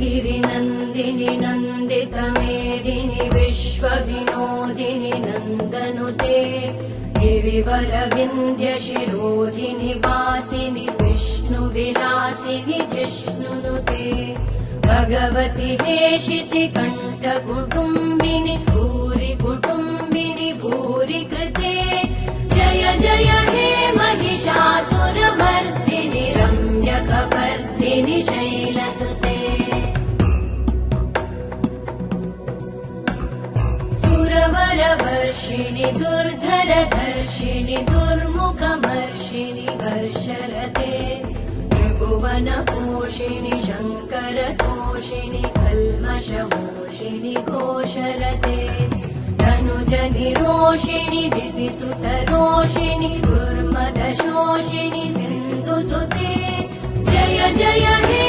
गिरिनन्दिनि नन्दितमेदिनि विश्वविनोदिनि नन्दनुते गिरिवरविन्ध्यशिरोधिनि वासिनि विष्णुविलासिनि जिष्णुनुते भगवति हेशिति कण्ठकुटुम्बिनि भूरि कुटुम्बिनि भूरि कृते जय जय हे महिषासुरमर्दिनि रम्यकपर्दिनि शैलसुते सुरवरवर्षिणि दुर्धरधर्षिणि दुर्मुखमर्षिणि हर्षरते त्रिभुवनपोषिणि शङ्करतोषिणि कल्मषमोषिणि घोषरते तनुजनिरोषिणि दितिसुतरोषिणि दुर्मदशोषिणि सिन्धुसुते जय जय हे